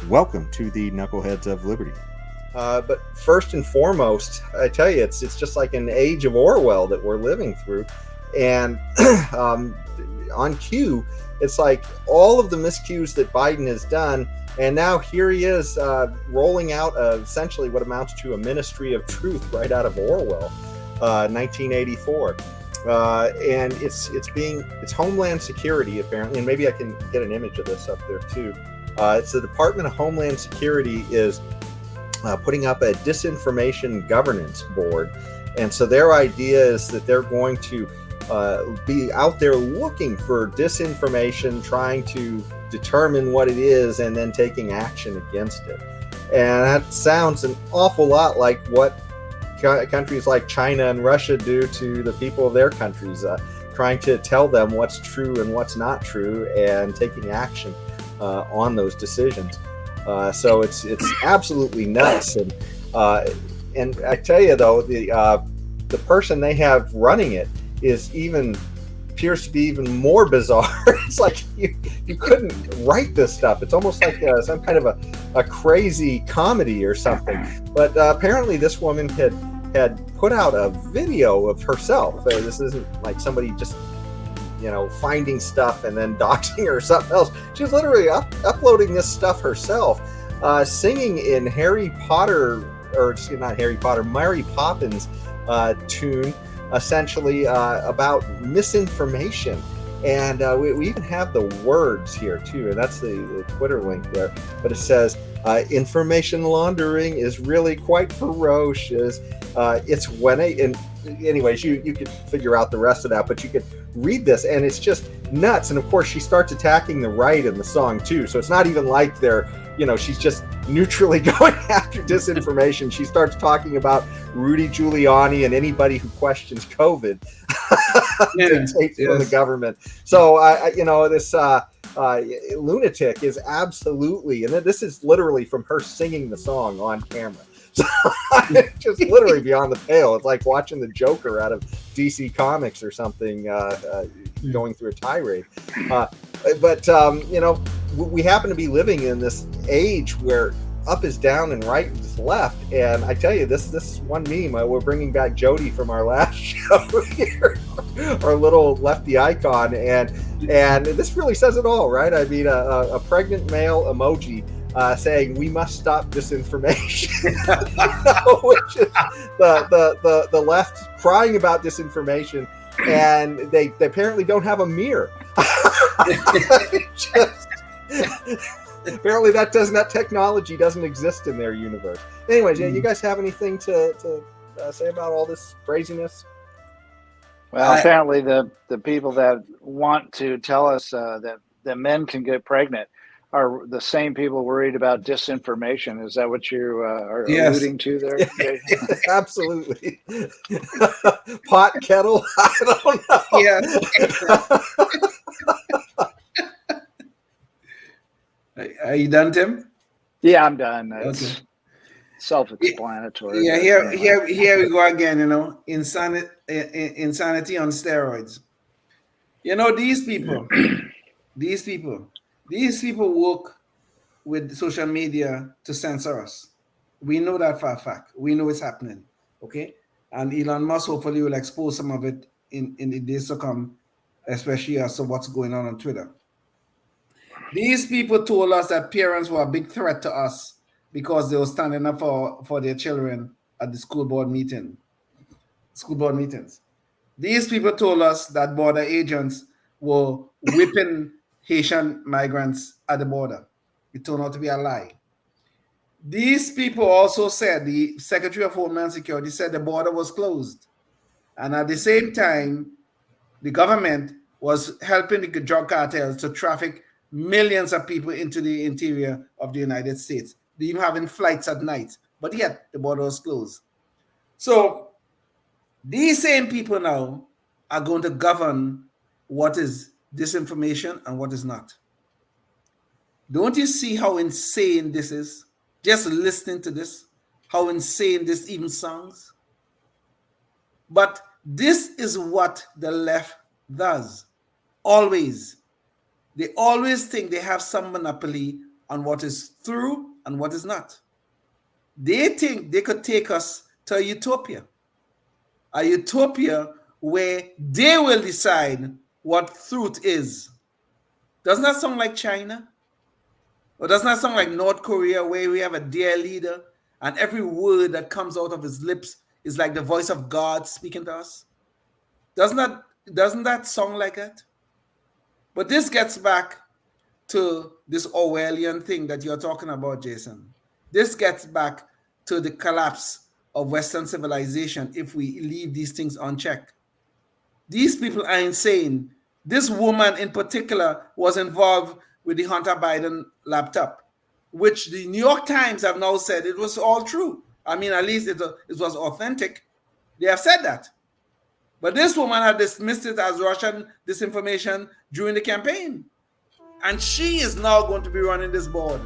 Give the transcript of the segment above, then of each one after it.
Welcome to the Knuckleheads of Liberty. But first and foremost, I tell you, it's just like an age of Orwell that we're living through. And on cue, it's like all of the miscues that Biden has done. And now here he is rolling out essentially what amounts to a ministry of truth right out of Orwell, 1984. And it's Homeland Security, apparently. And maybe I can get an image of this up there, too. It's the Department of Homeland Security is putting up a disinformation governance board. And so their idea is that they're going to be out there looking for disinformation, trying to determine what it is, and then taking action against it. And that sounds an awful lot like what countries like China and Russia do to the people of their countries, trying to tell them what's true and what's not true and taking action on those decisions. So it's absolutely nuts. And I tell you though, the person they have running it appears to be even more bizarre. It's like you couldn't write this stuff. It's almost like some kind of a crazy comedy or something. But apparently this woman had put out a video of herself. This isn't like somebody just finding stuff and then doxing her or something else. She was literally uploading this stuff herself, singing in Harry Potter, or not Harry Potter, Mary Poppins tune, essentially about misinformation. And we even have the words here too, and that's the Twitter link there. But it says, information laundering is really quite ferocious. It's when and anyways, you could figure out the rest of that, but you could read this and it's just nuts. And of course she starts attacking the right in the song too, so it's not even like they're she's just neutrally going after disinformation. She starts talking about Rudy Giuliani and anybody who questions COVID to take from the government. So this lunatic is absolutely, and this is literally from her singing the song on camera. So it's just literally beyond the pale. It's like watching the Joker out of DC Comics or something, going through a tirade. But we happen to be living in this age where up is down and right is left. And I tell you, this one meme, we're bringing back Jody from our last show here, our little lefty icon, and this really says it all, right? I mean, a pregnant male emoji saying we must stop disinformation, which is the left crying about disinformation, and they apparently don't have a mirror. Apparently that technology doesn't exist in their universe. Anyways, you guys have anything to say about all this craziness? Well, apparently the people that want to tell us that men can get pregnant are the same people worried about disinformation. Is that what you are alluding to there? Absolutely. Pot kettle? I don't know. Yeah. Are you done, Tim? Yeah, I'm done. It's okay. Self-explanatory. Yeah, here we go again, insanity on steroids. These people work with social media to censor us. We know that for a fact. We know it's happening. Okay? And Elon Musk hopefully will expose some of it in the days to come, especially as to what's going on Twitter. These people told us that parents were a big threat to us because they were standing up for their children at the school board meetings. These people told us that border agents were whipping Haitian migrants at the border. It turned out to be a lie. These people also said, the Secretary of Homeland Security said the border was closed. And at the same time, the government was helping the drug cartels to traffic millions of people into the interior of the United States. They even having flights at night, but yet the border was closed. So these same people now are going to govern what is disinformation and what is not. Don't you see how insane this is? Just listening to this, how insane this even sounds. But this is what the left does. Always. They always think they have some monopoly on what is true and what is not. They think they could take us to a utopia where they will decide what truth is. Doesn't that sound like China? Or doesn't that sound like North Korea, where we have a dear leader and every word that comes out of his lips is like the voice of God speaking to us? Doesn't that sound like it? But this gets back to this Orwellian thing that you're talking about, Jason. This gets back to the collapse of Western civilization if we leave these things unchecked. These people are insane. This woman in particular was involved with the Hunter Biden laptop, which the New York Times have now said it was all true. I mean, at least it was authentic. They have said that. But this woman had dismissed it as Russian disinformation during the campaign. And she is now going to be running this board.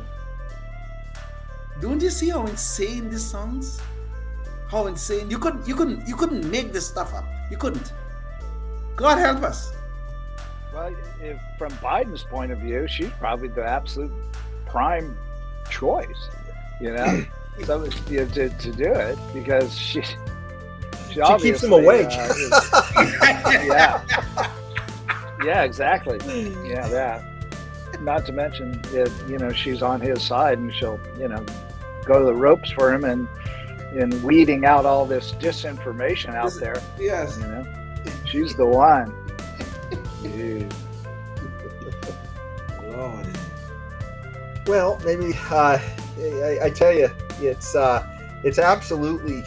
Don't you see how insane this sounds? How insane. You couldn't make this stuff up. You couldn't. God help us. Well, from Biden's point of view, she's probably the absolute prime choice, so to do it, because she keeps them awake. Yeah, exactly. Yeah, that. Not to mention, she's on his side, and she'll, go to the ropes for him and weeding out all this disinformation out there. Yes. She's the one. Lord. Well, maybe I tell you, it's absolutely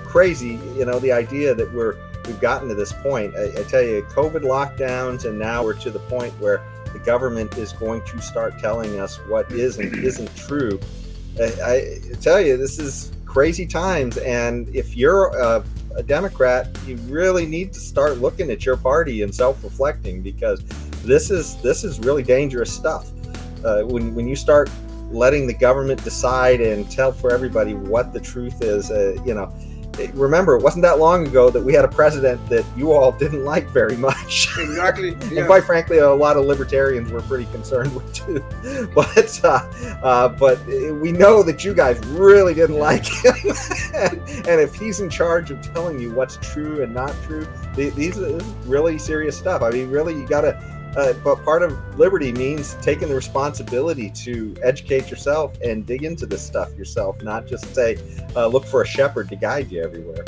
crazy. The idea that we've gotten to this point. I tell you, COVID lockdowns, and now we're to the point where the government is going to start telling us what is and isn't true. I tell you, this is crazy times, and if you're a Democrat, you really need to start looking at your party and self-reflecting, because this is really dangerous stuff. When you start letting the government decide and tell for everybody what the truth is, remember, it wasn't that long ago that we had a president that you all didn't like very much. Exactly. And quite frankly, a lot of libertarians were pretty concerned with too. But we know that you guys really didn't like him. And if he's in charge of telling you what's true and not true, this is really serious stuff. I mean, really, you got to. But part of liberty means taking the responsibility to educate yourself and dig into this stuff yourself, not just say, look for a shepherd to guide you everywhere.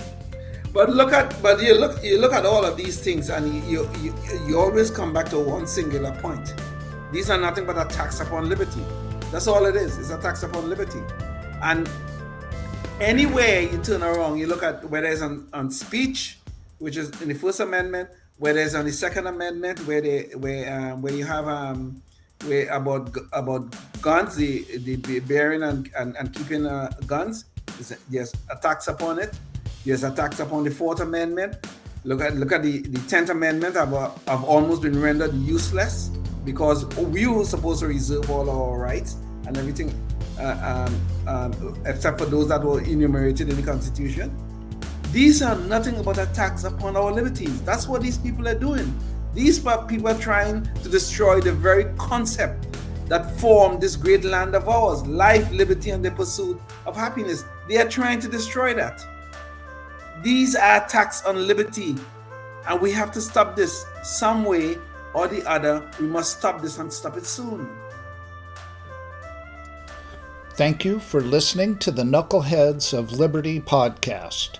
But you look at all of these things, and you always come back to one singular point. These are nothing but attacks upon liberty. That's all it is. It's a tax upon liberty. And anywhere you turn around, you look at whether it's on speech, which is in the First Amendment, whether it's on the Second Amendment, where you have where about guns, the bearing and keeping guns. There's attacks upon it. There's attacks upon the Fourth Amendment. Look at the 10th Amendment have almost been rendered useless, because we were supposed to reserve all our rights and everything, except for those that were enumerated in the Constitution. These are nothing but attacks upon our liberties. That's what these people are doing. These people are trying to destroy the very concept that formed this great land of ours: life, liberty, and the pursuit of happiness. They are trying to destroy that. These are attacks on liberty, and we have to stop this some way or the other. We must stop this, and stop it soon. Thank you for listening to the Knuckleheads of Liberty podcast.